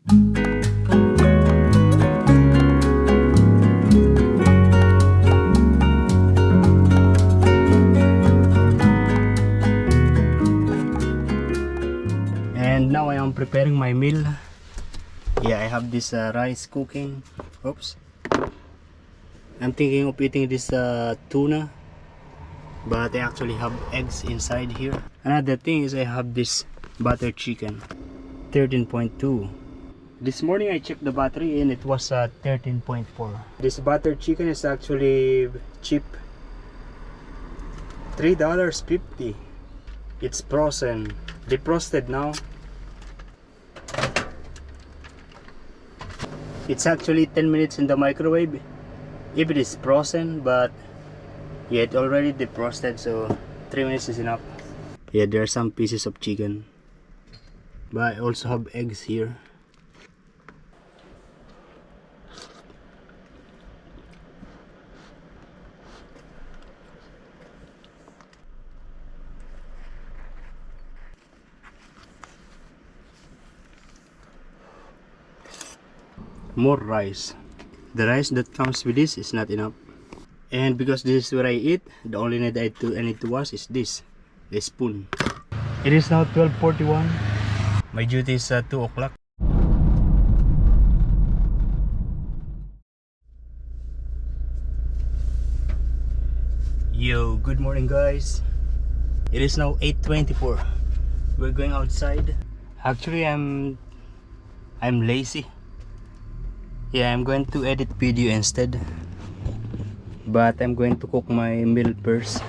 And now I am preparing my meal. Yeah, I have this rice cooking. Oops. I'm thinking of eating this tuna, but I actually have eggs inside here. Another thing is I have this butter chicken, 13.2. This morning I checked the battery and it was 13.4. This butter chicken is actually cheap, $3.50. It's frozen, defrosted now. It's actually 10 minutes in the microwave if it is frozen, but yeah, it already defrosted, so 3 minutes is enough. Yeah, there are some pieces of chicken, but I also have eggs here. More rice. The rice that comes with this is not enough, and because this is where I eat, the only need I need to wash is this, the spoon. It is now 12:41. My duty is 2 o'clock. Yo, good morning guys. It is now 8:24. We're going outside. Actually, I'm lazy. Yeah, I'm going to edit video instead, but I'm going to cook my meal first.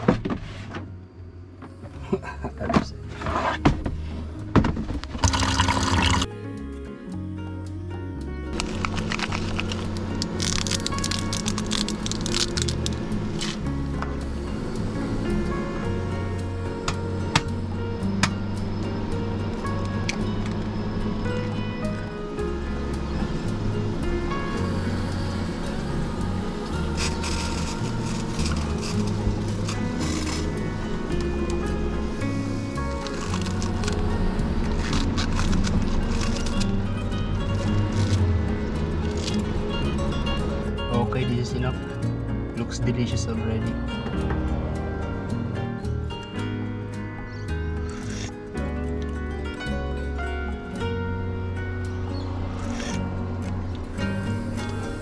Okay, this is enough. Looks delicious already.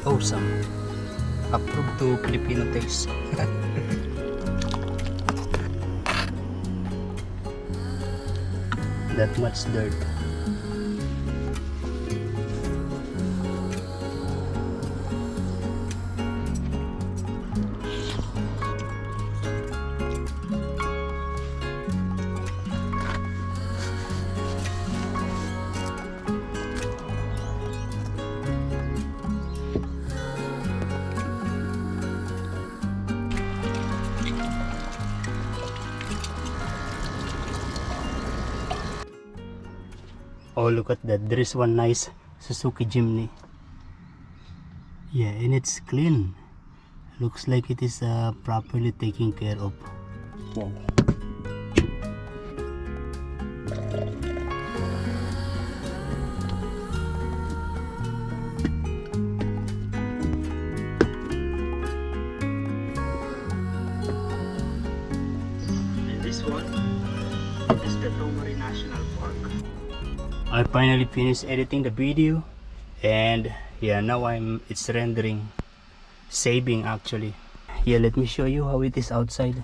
Awesome. Approved to Filipino taste. That much dirt. Oh, look at that. There is one nice Suzuki Jimny. Yeah, and it's clean. Looks like it is properly taken care of. Wow. And this one is the Filmora National Park. I finally finished editing the video, and yeah, now it's rendering, saving actually. Yeah, let me show you how it is outside,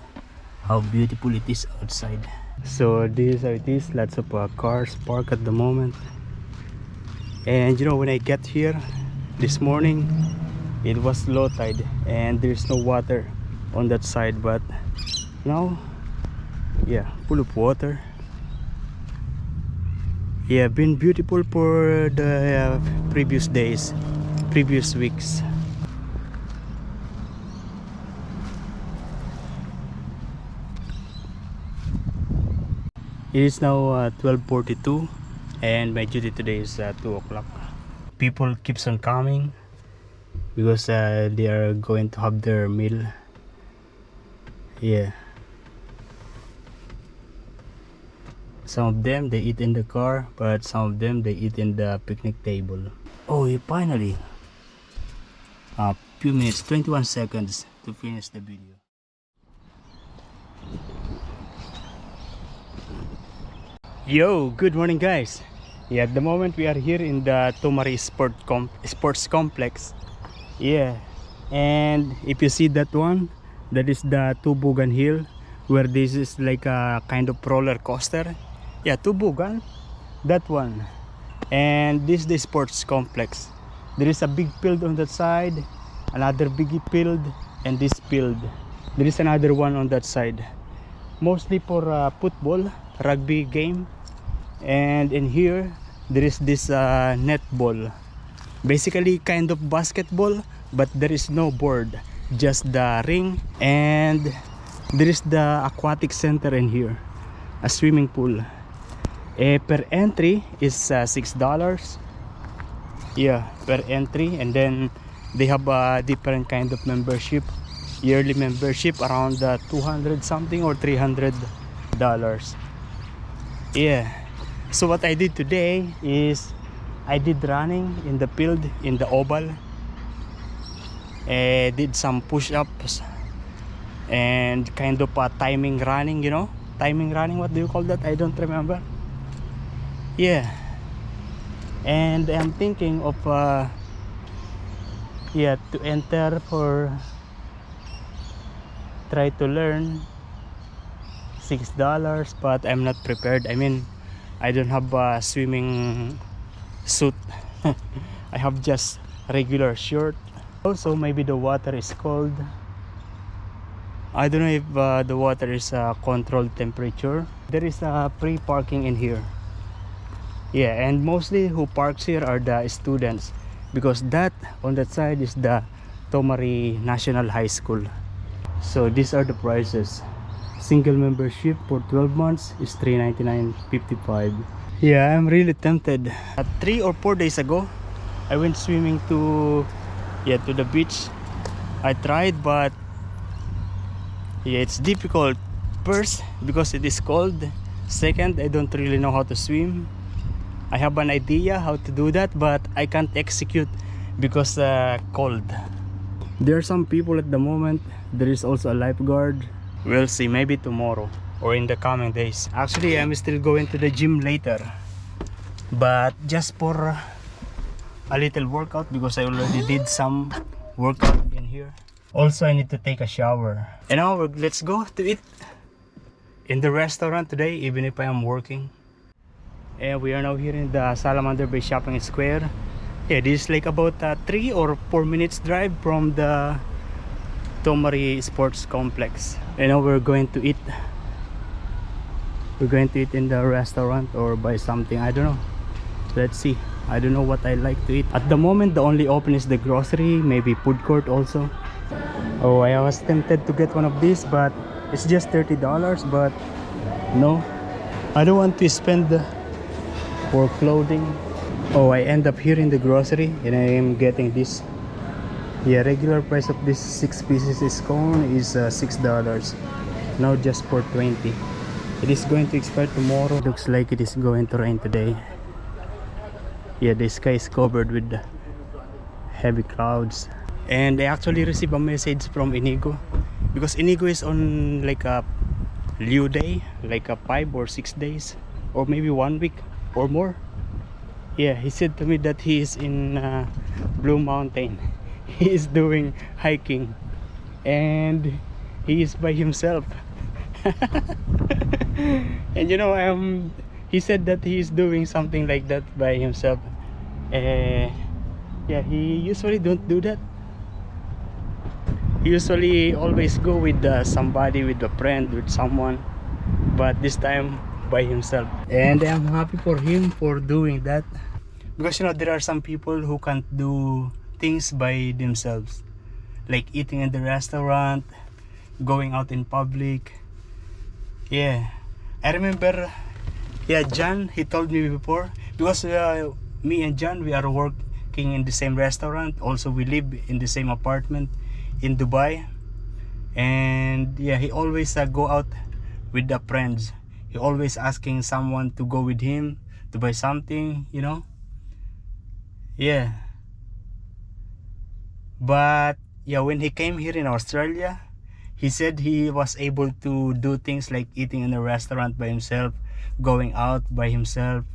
how beautiful it is outside. So this is how it is. Lots of cars parked at the moment, and you know, when I get here this morning, it was low tide and there's no water on that side, but now, yeah, full of water. Yeah, been beautiful for the previous days, previous weeks. It is now 12:42, and my duty today is 2 o'clock. People keeps on coming because they are going to have their meal. Yeah. Some of them they eat in the car, but some of them they eat in the picnic table. Oh, finally, a few minutes, 21 seconds to finish the video. Yo, good morning guys. Yeah, at the moment we are here in the Tomari Sports Complex. Yeah, and if you see that one, that is the Tubugan Hill, where this is like a kind of roller coaster. Yeah, Tubugan, that one. And this is the sports complex. There is a big field on that side, another big field, and this field. There is another one on that side, mostly for football, rugby game. And in here there is this netball, basically kind of basketball, but there is no board, just the ring. And there is the aquatic center in here, a swimming pool. Per entry is $6. Yeah, per entry. And then they have a different kind of membership, yearly membership, around 200 something or $300. Yeah, so what I did today is I did running in the field, in the oval. Did some push-ups and kind of timing running, you know, timing running, what do you call that? I don't remember. Yeah, and I'm thinking of yeah, to enter for try to learn $6, but I'm not prepared. I mean, I don't have a swimming suit. I have just regular shirt. Also, maybe the water is cold. I don't know if the water is controlled temperature. There is free parking in here. Yeah, and mostly who parks here are the students, because that on that side is the Tomari National High School. So these are the prices. Single membership for 12 months is $399.55. Yeah, I'm really tempted. 3 or 4 days ago, I went swimming to the beach. I tried, but yeah, it's difficult. First, because it is cold. Second, I don't really know how to swim. I have an idea how to do that, but I can't execute because cold. There are some people at the moment. There is also a lifeguard. We'll see, maybe tomorrow or in the coming days. Actually, I'm still going to the gym later, but just for a little workout, because I already did some workout in here. Also, I need to take a shower. And now let's go to eat in the restaurant today, even if I am working. And we are now here in the Salamander Bay Shopping Square. Yeah, this is like about 3 or 4 minutes drive from the Tomari Sports Complex. And now we're going to eat. We're going to eat in the restaurant or buy something, I don't know. Let's see. I don't know what I like to eat. At the moment, the only open is the grocery, maybe food court also. Oh, I was tempted to get one of these, but it's just $30. But no, I don't want to spend for clothing. Oh, I end up here in the grocery and I am getting this. Yeah, regular price of this 6 pieces scone is $6. Now just for 20. It is going to expire tomorrow. Looks like it is going to rain today. Yeah, the sky is covered with heavy clouds. And I actually received a message from Inigo, because Inigo is on like a lieu day, like a 5 or 6 days, or maybe 1 week or more. Yeah, he said to me that he is in Blue Mountain. He is doing hiking and he is by himself. And you know, he said that he is doing something like that by himself. Yeah, he usually don't do that. He usually always go with somebody, with a friend, with someone, but this time by himself. And I'm happy for him for doing that, because you know, there are some people who can't do things by themselves, like eating in the restaurant, going out in public. Yeah, I remember, yeah, John, he told me before, because me and John, we are working in the same restaurant. Also, we live in the same apartment in Dubai. And yeah, he always go out with the friends. He always asking someone to go with him to buy something, you know. Yeah. But yeah, when he came here in Australia, he said he was able to do things like eating in a restaurant by himself, going out by himself.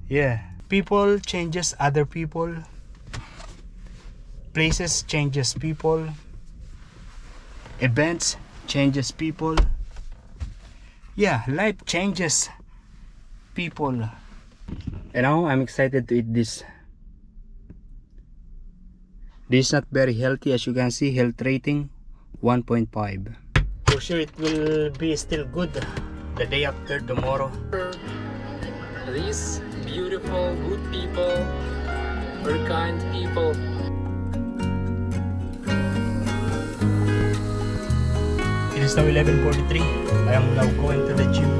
Yeah. People changes other people. Places changes people. Events changes people. Yeah, life changes people. And now I'm excited to eat this. This is not very healthy, as you can see. Health rating 1.5. For sure it will be still good the day after tomorrow. These beautiful, good people, very kind people. It is now 11:43. I am now going to the gym.